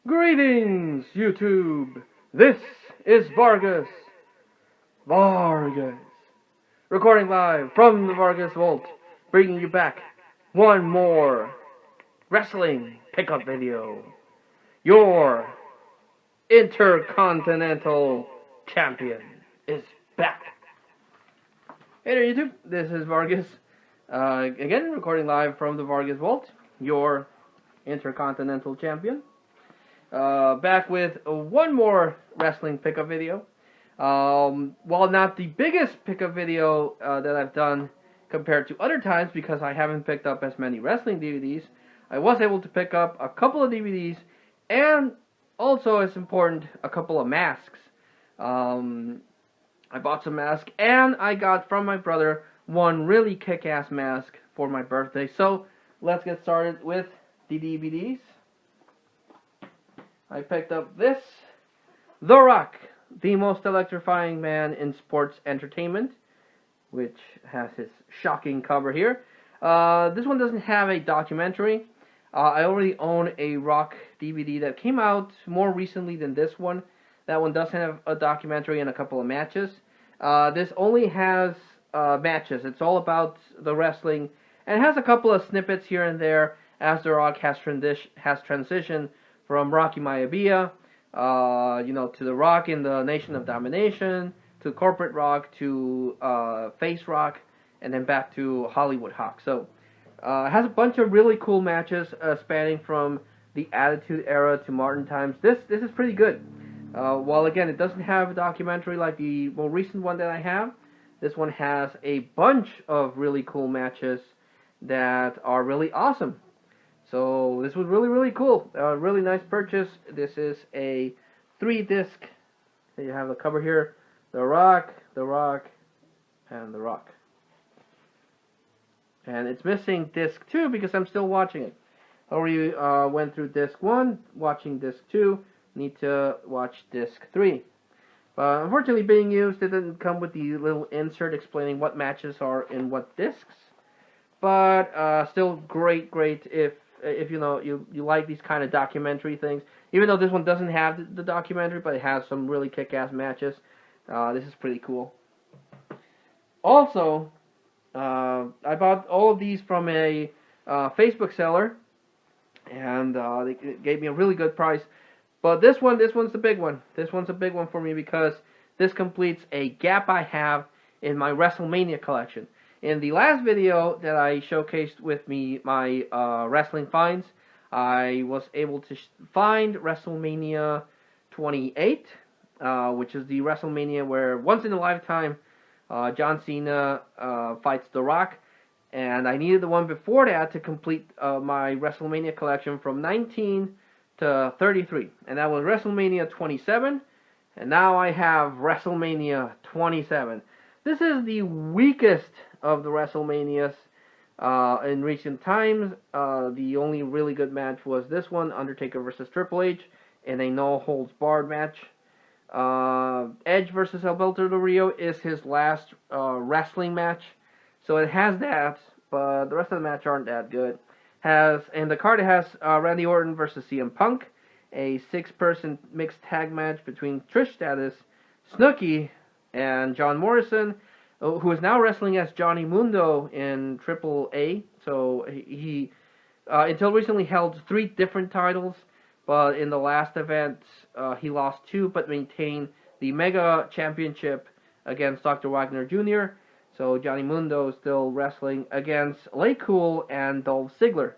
Greetings, YouTube! This is Vargas. Recording live from the Vargas Vault, bringing you back one more wrestling pickup video. Your Intercontinental Champion is back. Hey there, YouTube. This is Vargas. Again, recording live from the Vargas Vault, your Intercontinental Champion. Back with one more wrestling pickup video. While not the biggest pickup video that I've done compared to other times, because I haven't picked up as many wrestling DVDs, I was able to pick up a couple of DVDs and also, as important, a couple of masks. I bought some masks and I got from my brother one really kick-ass mask for my birthday. So let's get started with the DVDs. I picked up this, The Rock, the most electrifying man in sports entertainment, which has his shocking cover here. This one doesn't have a documentary. I already own a Rock DVD that came out more recently than this one. That one does have a documentary and a couple of matches. This only has matches. It's all about the wrestling, and it has a couple of snippets here and there as The Rock has transitioned from Rocky Maivia, to The Rock in the Nation of Domination, to Corporate Rock, to Face Rock, and then back to Hollywood Hawk. So, it has a bunch of really cool matches spanning from the Attitude Era to modern times. This is pretty good. While again, it doesn't have a documentary like the more recent one that I have, this one has a bunch of really cool matches that are really awesome. So this was really cool. Really nice purchase. This is a 3-disc. So you have the cover here: The Rock, The Rock, and The Rock. And it's missing disc 2 because I'm still watching it. Already went through disc 1, watching disc 2. Need to watch disc 3. But unfortunately, being used, it didn't come with the little insert explaining what matches are in what discs. But still great if you like these kind of documentary things. Even though this one doesn't have the documentary, but it has some really kick-ass matches. This is pretty cool. Also, I bought all of these from a Facebook seller, and they gave me a really good price. But this one's the big one. This one's a big one for me because this completes a gap I have in my WrestleMania collection. In the last video that I showcased with my wrestling finds, I was able to find WrestleMania 28, which is the WrestleMania where once in a lifetime John Cena fights The Rock, and I needed the one before that to complete my WrestleMania collection from 19 to 33, and that was WrestleMania 27, and now I have WrestleMania 27. This is the weakest of the WrestleManias in recent times. The only really good match was this one, Undertaker versus Triple H, in a no-holds-barred match. Edge versus Alberto Del Rio is his last wrestling match, so it has that, but the rest of the match aren't that good. And the card has Randy Orton versus CM Punk, a 6-person mixed tag match between Trish Stratus, Snooki, and John Morrison, who is now wrestling as Johnny Mundo in AAA. So he until recently held 3 different titles, but in the last event he lost 2, but maintained the Mega Championship against Dr. Wagner Jr. So Johnny Mundo is still wrestling against Lay Cool and Dolph Ziggler.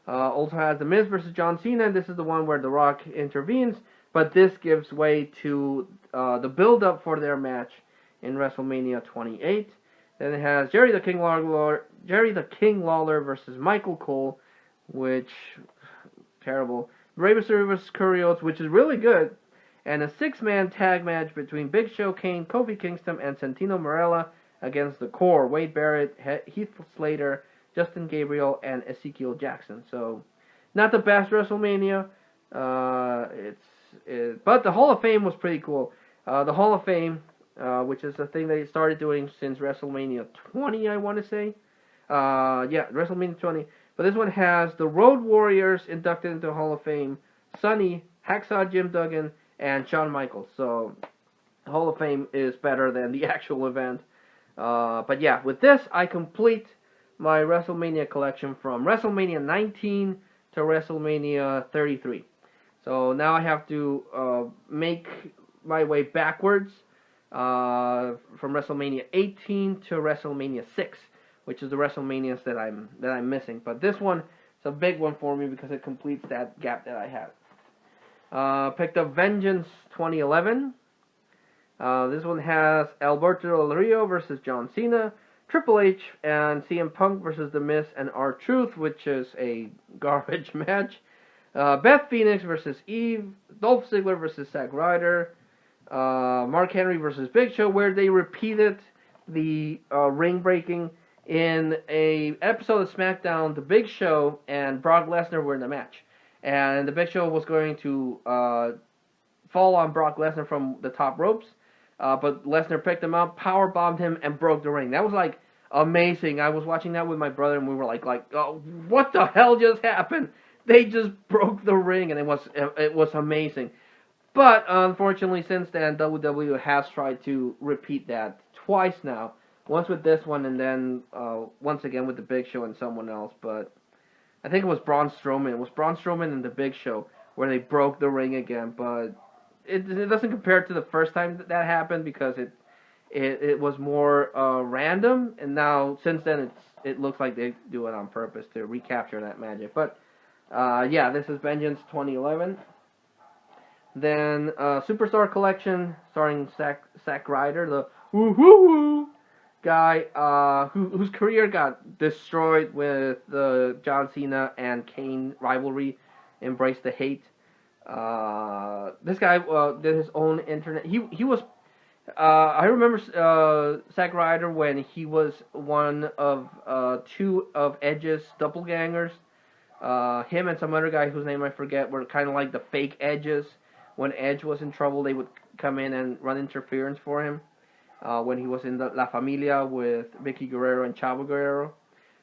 Also has The Miz versus John Cena, and this is the one where The Rock intervenes, but this gives way to the build-up for their match in WrestleMania 28. Then it has Jerry the King Lawler versus Michael Cole, which, terrible. Rey Mysterio versus Curios, which is really good, and a 6-man tag match between Big Show, Kane, Kofi Kingston, and Santino Marella against the Core, Wade Barrett, Heath Slater, Justin Gabriel, and Ezekiel Jackson. So, not the best WrestleMania, but the Hall of Fame was pretty cool. The Hall of Fame, which is a thing they started doing since WrestleMania 20, I want to say. WrestleMania 20. But this one has the Road Warriors inducted into the Hall of Fame, Sonny, Hacksaw Jim Duggan, and Shawn Michaels. So, the Hall of Fame is better than the actual event. But yeah, with this, I complete my WrestleMania collection from WrestleMania 19 to WrestleMania 33. So now I have to make my way backwards from WrestleMania 18 to WrestleMania 6, which is the WrestleManias that I'm missing. But this one is a big one for me because it completes that gap that I had. Picked up Vengeance 2011. This one has Alberto Del Rio versus John Cena, Triple H and CM Punk versus The Miz and R-Truth, which is a garbage match. Beth Phoenix versus Eve, Dolph Ziggler versus Zack Ryder, Mark Henry versus Big Show, where they repeated the ring breaking in a episode of SmackDown. The Big Show and Brock Lesnar were in the match, and the Big Show was going to fall on Brock Lesnar from the top ropes. But Lesnar picked him up, powerbombed him, and broke the ring. That was like amazing. I was watching that with my brother, and we were like, oh, what the hell just happened? They just broke the ring, and it was amazing. But unfortunately, since then, WWE has tried to repeat that twice now. Once with this one, and then once again with the Big Show and someone else. But I think it was Braun Strowman. It was Braun Strowman and the Big Show where they broke the ring again, but it doesn't compare to the first time that happened because it was more random, and now since then it looks like they do it on purpose to recapture that magic. But this is Vengeance 2011. Then Superstar Collection starring Zack Ryder, the woo guy whose career got destroyed with the John Cena and Kane rivalry. Embrace the Hate. This guy did his own internet. He was. I remember Zack Ryder when he was one of 2 of Edge's doppelgangers. Him and some other guy whose name I forget were kind of like the fake Edges. When Edge was in trouble, they would come in and run interference for him. When he was in the La Familia with Vicky Guerrero and Chavo Guerrero.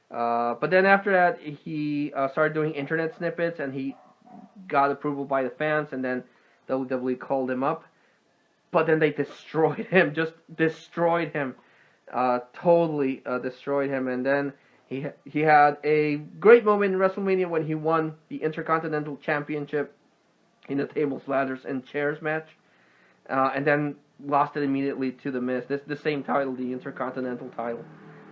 But then after that, he started doing internet snippets, and he got approval by the fans, and then WWE called him up. But then they destroyed him, just destroyed him, totally destroyed him. And then he had a great moment in WrestleMania when he won the Intercontinental Championship in the tables, ladders, and chairs match, and then lost it immediately to The Miz. The same title, the Intercontinental title,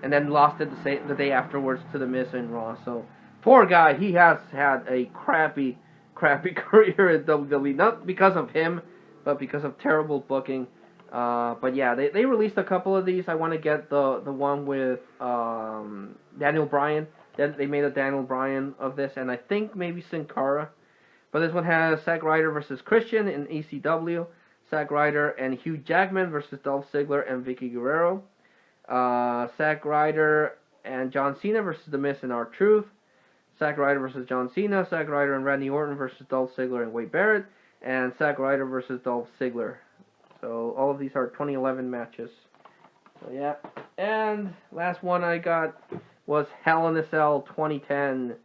and then lost it the day afterwards to The Miz in Raw. So poor guy, he has had a crappy career at WWE, not because of him, but because of terrible booking. But yeah, they released a couple of these. I want to get the one with Daniel Bryan. Then they made a Daniel Bryan of this, and I think maybe Sin Cara. But this one has Zack Ryder versus Christian in ECW. Zack Ryder and Hugh Jackman versus Dolph Ziggler and Vicky Guerrero. Zack Ryder and John Cena versus The Miz and R-Truth. Zack Ryder versus John Cena. Zack Ryder and Randy Orton versus Dolph Ziggler and Wade Barrett. And Zack Ryder versus Dolph Ziggler. So all of these are 2011 matches. So yeah. And last one I got was Hell in a Cell 2010.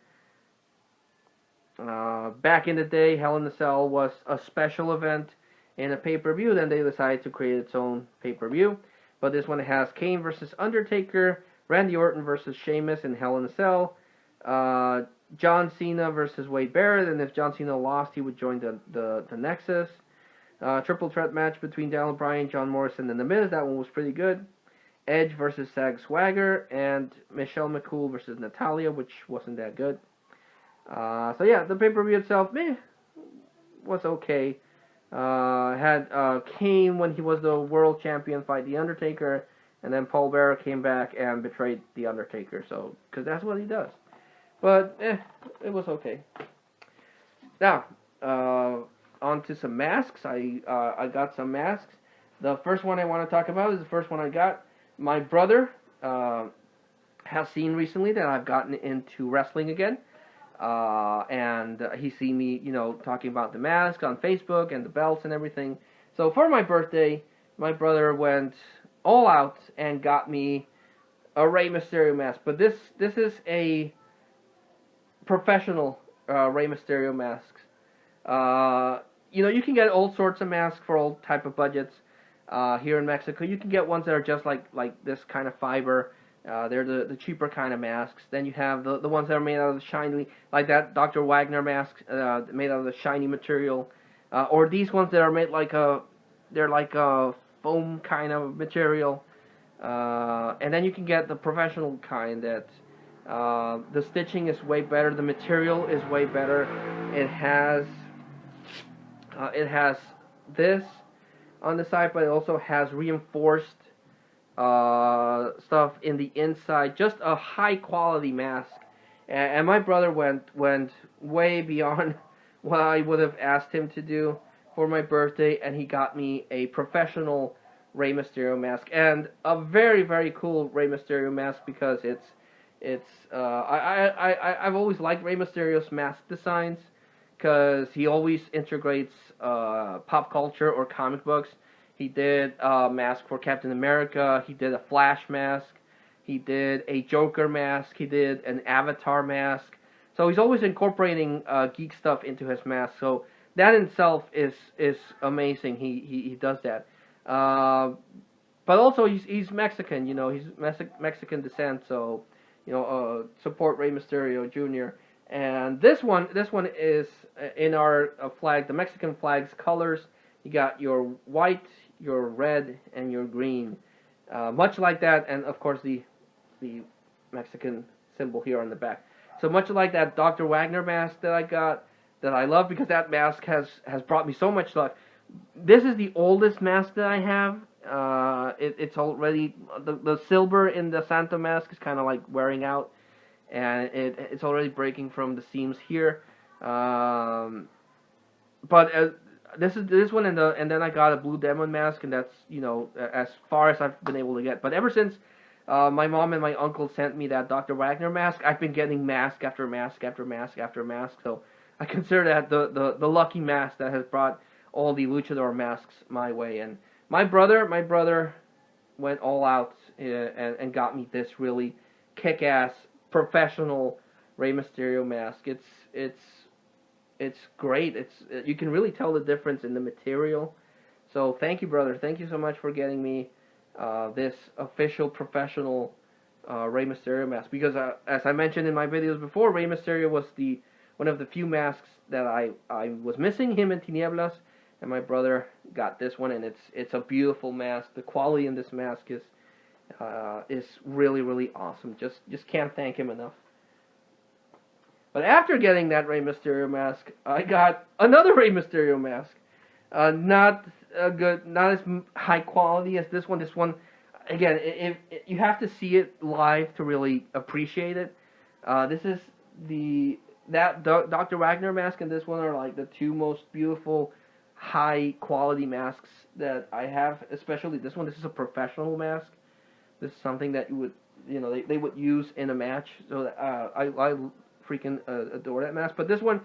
Back in the day, Hell in a Cell was a special event in a pay-per-view. Then they decided to create its own pay-per-view. But this one has Kane versus Undertaker, Randy Orton versus Sheamus in Hell in a Cell, John Cena versus Wade Barrett, and if John Cena lost, he would join the Nexus. Triple threat match between Daniel Bryan, John Morrison, and The Miz. That one was pretty good. Edge versus Zack Swagger, and Michelle McCool versus Natalia, which wasn't that good. So yeah, the pay-per-view itself, was okay. Had Kane when he was the world champion fight The Undertaker, and then Paul Bearer came back and betrayed The Undertaker, so, because that's what he does. But, it was okay. Now, onto some masks. I got some masks. The first one I want to talk about is the first one I got. My brother has seen recently that I've gotten into wrestling again. And he's seen me, talking about the mask on Facebook and the belts and everything. So for my birthday, my brother went all out and got me a Rey Mysterio mask. But this is a professional Rey Mysterio masks. You can get all sorts of masks for all type of budgets. Here in Mexico, you can get ones that are just like this kind of fiber. They're the cheaper kind of masks. Then you have the ones that are made out of the shiny, like that Dr. Wagner mask, made out of the shiny material, or these ones that are made they're like a foam kind of material. And then you can get the professional kind that the stitching is way better, the material is way better. It has this on the side, but it also has reinforced stuff in the inside. Just a high quality mask, and my brother went way beyond what I would have asked him to do for my birthday, and he got me a professional Rey Mysterio mask, and a very, very cool Rey Mysterio mask, because I've always liked Rey Mysterio's mask designs, because he always integrates pop culture or comic books. He did a mask for Captain America. He did a Flash mask. He did a Joker mask. He did an Avatar mask. So he's always incorporating geek stuff into his mask. So that in itself is amazing. He does that. But also he's Mexican. He's Mexican descent. So support Rey Mysterio Jr. And this one is in our flag, the Mexican flag's colors. You got your white, your red, and your green. Much like that, and of course the Mexican symbol here on the back. So much like that Dr. Wagner mask that I got, that I love, because that mask has brought me so much luck. This is the oldest mask that I have. It's already, the silver in the Santa mask is kind of like wearing out, and it's already breaking from the seams here. But this one, and then I got a Blue Demon mask, and that's as far as I've been able to get. But ever since my mom and my uncle sent me that Dr. Wagner mask, I've been getting mask after mask after mask after mask. So I consider that the lucky mask that has brought all the luchador masks my way. And my brother went all out and got me this really kick-ass professional Rey Mysterio mask. It's great. You can really tell the difference in the material. So thank you, brother. Thank you so much for getting me this official professional Rey Mysterio mask. Because as I mentioned in my videos before, Rey Mysterio was one of the few masks that I was missing, him and Tinieblas, and my brother got this one, and it's a beautiful mask. The quality in this mask is really, really awesome. Just can't thank him enough. But after getting that Rey Mysterio mask, I got another Rey Mysterio mask. Not as high quality as this one. This one, again, you have to see it live to really appreciate it. This is that Dr. Wagner mask and this one are like the two most beautiful, high quality masks that I have. Especially this one. This is a professional mask. This is something that you would, they would use in a match. So that, I freaking adore that mask. But this one's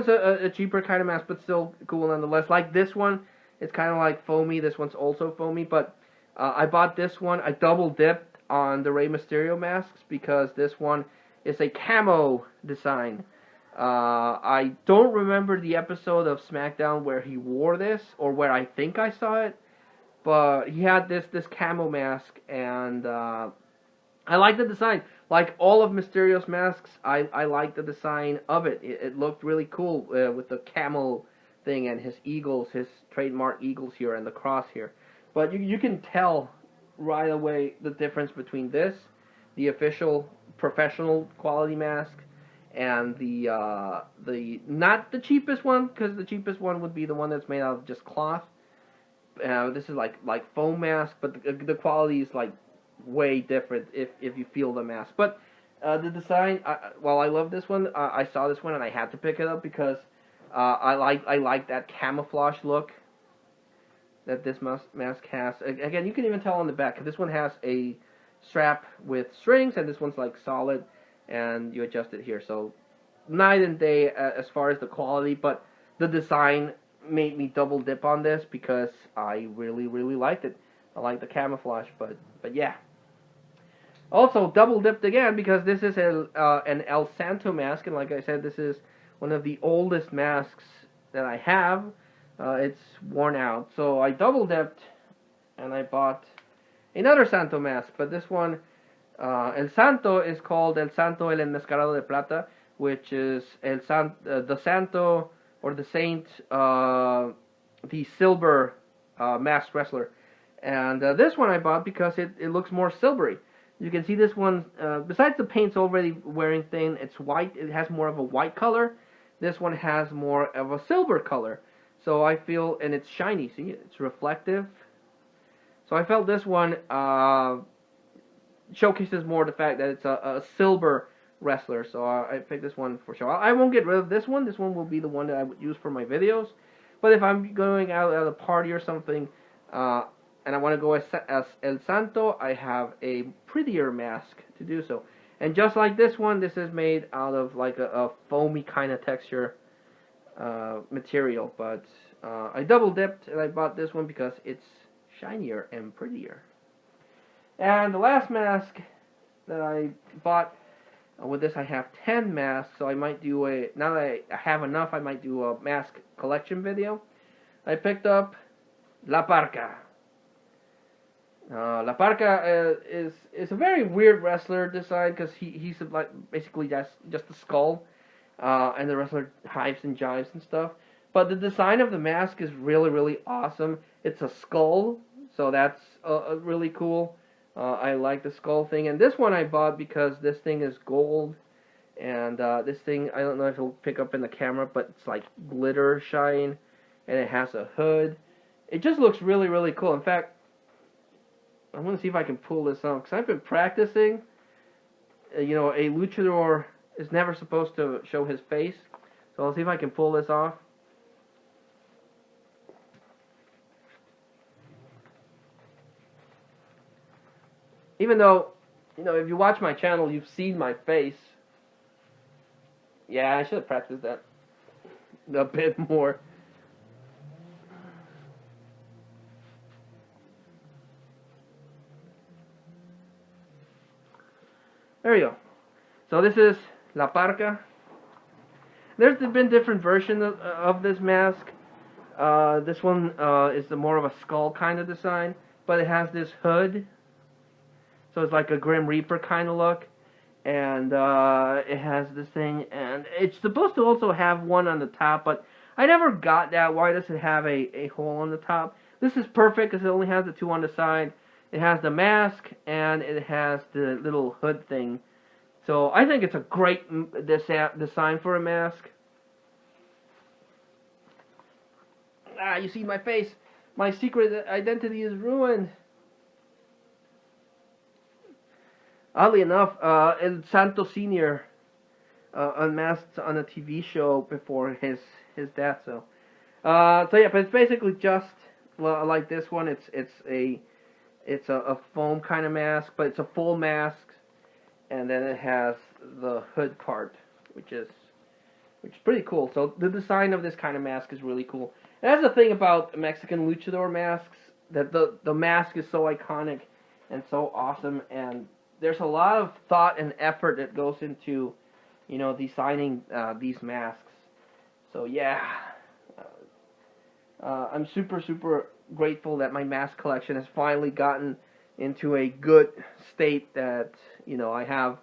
a cheaper kind of mask, but still cool nonetheless. Like this one, it's kind of like foamy. This one's also foamy, but I bought this one. I double dipped on the Rey Mysterio masks because this one is a camo design. I don't remember the episode of SmackDown where he wore this, or where I think I saw it, but he had this camo mask, and I like the design. Like all of Mysterio's masks, I like the design of it. It looked really cool with the camel thing and his eagles, his trademark eagles here and the cross here. But you can tell right away the difference between this, the official professional quality mask, and the not the cheapest one, because the cheapest one would be the one that's made out of just cloth. This is like foam mask, but the quality is like way different if you feel the mask. But the design, while I love this one, I saw this one and I had to pick it up because I like that camouflage look that this mask has. Again, you can even tell on the back. This one has a strap with strings, and this one's like solid, and you adjust it here. So night and day as far as the quality, but the design made me double dip on this because I really liked it. I like the camouflage, but yeah. Also double dipped again because this is an El Santo mask, and like I said, this is one of the oldest masks that I have. It's worn out, so I double dipped and I bought another Santo mask, but this one, El Santo, is called El Santo el Enmascarado de Plata, which is the Santo or the Saint, the silver masked wrestler. And this one I bought because it looks more silvery. You can see this one, besides the paint's already wearing thin, it's white. It has more of a white color. This one has more of a silver color. So I feel, and it's shiny, see, it's reflective. So I felt this one showcases more the fact that it's a silver wrestler. So I picked this one for sure. I won't get rid of this one. This one will be the one that I would use for my videos. But if I'm going out at a party or something, and I want to go as El Santo, I have a prettier mask to do so. And just like this one, this is made out of like a foamy kind of texture material. But I double dipped and I bought this one because it's shinier and prettier. And the last mask that I bought, with this I have 10 masks, so I might do now that I have enough, I might do a mask collection video. I picked up La Parca. La Parca is a very weird wrestler design because he's like basically just a skull, and the wrestler hives and jives and stuff. But the design of the mask is really awesome. It's a skull, so that's really cool. I like the skull thing, and this one I bought because this thing is gold, and this thing, I don't know if it'll pick up in the camera, but it's like glitter shine, and it has a hood. It just looks really cool. In fact, I want to see if I can pull this off, because I've been practicing. You know, a luchador is never supposed to show his face, so I'll see if I can pull this off. Even though, you know, if you watch my channel, you've seen my face. Yeah, I should have practiced that a bit more. There you go. So this is La Parca. There's been different versions of this mask. This one is more of a skull kind of design, but it has this hood. So it's like a Grim Reaper kind of look, and it has this thing, and it's supposed to also have one on the top, but I never got that. Why does it have a hole on the top? This is perfect because it only has the two on the side. It has the mask, and it has the little hood thing. So I think it's a great design for a mask. Ah, you see my face. My secret identity is ruined. Oddly enough, El Santo Senior unmasked on a TV show before his death. So yeah, but it's basically just like this one. It's a foam kind of mask, but it's a full mask, and then it has the hood part, which is pretty cool. So the design of this kind of mask is really cool. And that's the thing about Mexican luchador masks, that the mask is so iconic and so awesome, and there's a lot of thought and effort that goes into, you know, designing these masks. So yeah, I'm super grateful that my mask collection has finally gotten into a good state. That, you know, I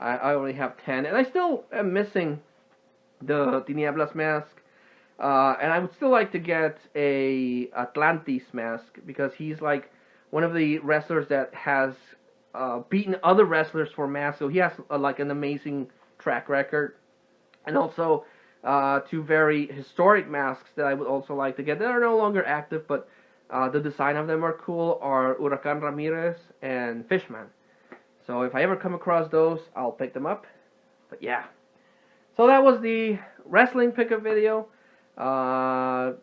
already have 10, and I still am missing the Tinieblas mask, and I would still like to get a Atlantis mask, because he's like one of the wrestlers that has beaten other wrestlers for masks, so he has like an amazing track record. And also two very historic masks that I would also like to get that are no longer active, but the design of them are cool, are Huracan Ramirez and Fishman. So if I ever come across those, I'll pick them up. But yeah, so that was the wrestling pickup video. Not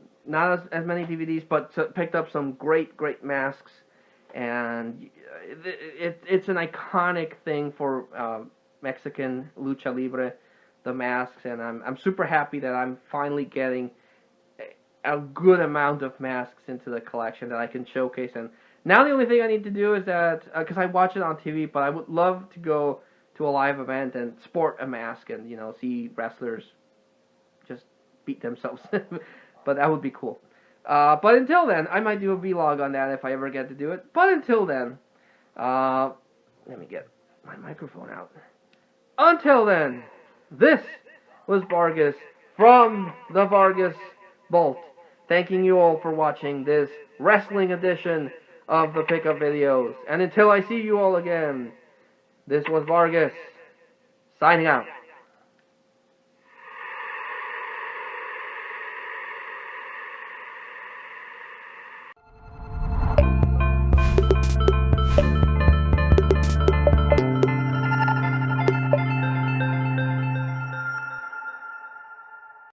as many DVDs, but picked up some great masks, and it's an iconic thing for Mexican lucha libre, the masks, and I'm super happy that I'm finally getting a good amount of masks into the collection that I can showcase. And now the only thing I need to do is that, because I watch it on TV, but I would love to go to a live event and sport a mask and, see wrestlers just beat themselves. But that would be cool. But until then, I might do a vlog on that if I ever get to do it. But until then, let me get my microphone out. Until then, this was Vargas from the Vargas Vault. Thanking you all for watching this wrestling edition of the Pickup Videos. And until I see you all again, this was Vargas, signing out.